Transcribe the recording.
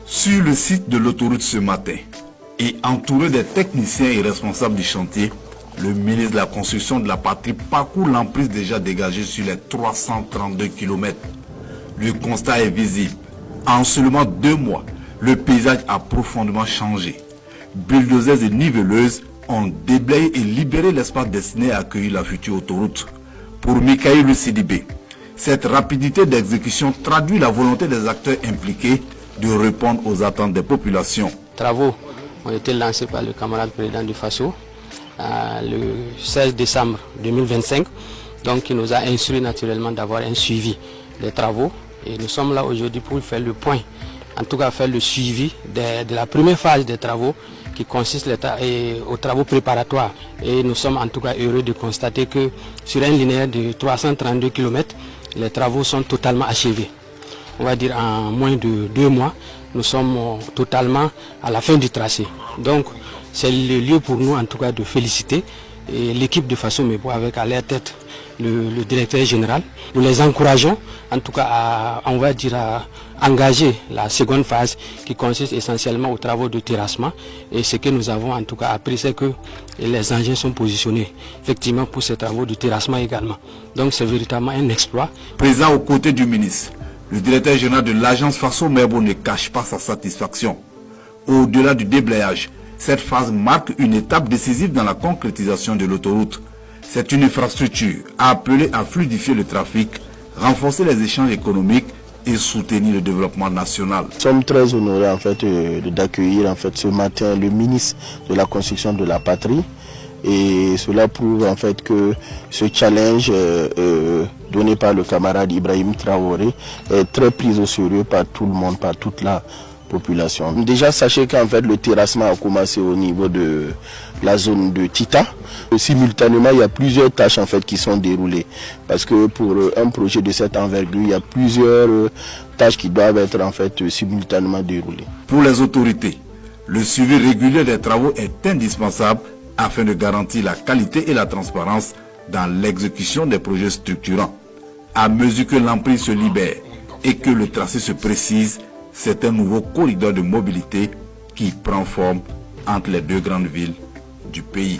Sur le site de l'autoroute ce matin, et entouré des techniciens et responsables du chantier, le ministre de la Construction de la Patrie parcourt l'emprise déjà dégagée sur les 332 km. Le constat est visible. En seulement 2 mois, le paysage a profondément changé. Bulldozers et niveleuses ont déblayé et libéré l'espace destiné à accueillir la future autoroute. Pour Mikaïl Sidibé, cette rapidité d'exécution traduit la volonté des acteurs impliqués de répondre aux attentes des populations. Les travaux ont été lancés par le camarade président du FASO le 16 décembre 2025. Donc il nous a instruit naturellement d'avoir un suivi des travaux. Et nous sommes là aujourd'hui pour faire le point, en tout cas faire le suivi de la première phase des travaux qui consiste aux travaux préparatoires. Et nous sommes en tout cas heureux de constater que sur un linéaire de 332 km, les travaux sont totalement achevés. On va dire en moins de 2 mois, nous sommes totalement à la fin du tracé. Donc c'est le lieu pour nous en tout cas de féliciter l'équipe de FASO Mebo avec à leur tête le directeur général. Nous les encourageons en tout cas à engager la seconde phase qui consiste essentiellement aux travaux de terrassement. Et ce que nous avons en tout cas appris, c'est que les engins sont positionnés effectivement pour ces travaux de terrassement également. Donc c'est véritablement un exploit. Présent aux côtés du ministre, le directeur général de l'agence FASO Mebo ne cache pas sa satisfaction. Au-delà du déblayage, cette phase marque une étape décisive dans la concrétisation de l'autoroute. C'est une infrastructure appelée à fluidifier le trafic, renforcer les échanges économiques et soutenir le développement national. Nous sommes très honorés en fait d'accueillir en fait ce matin le ministre de la Construction de la Patrie, et cela prouve en fait que ce challenge donné par le camarade Ibrahim Traoré est très pris au sérieux par tout le monde, par toute la population. Déjà, sachez qu'en fait le terrassement a commencé au niveau de la zone de Tita. Simultanément, il y a plusieurs tâches en fait qui sont déroulées, parce que pour un projet de cette envergure, il y a plusieurs tâches qui doivent être en fait simultanément déroulées. Pour les autorités, le suivi régulier des travaux est indispensable afin de garantir la qualité et la transparence dans l'exécution des projets structurants. À mesure que l'emprise se libère et que le tracé se précise, c'est un nouveau corridor de mobilité qui prend forme entre les 2 grandes villes du pays.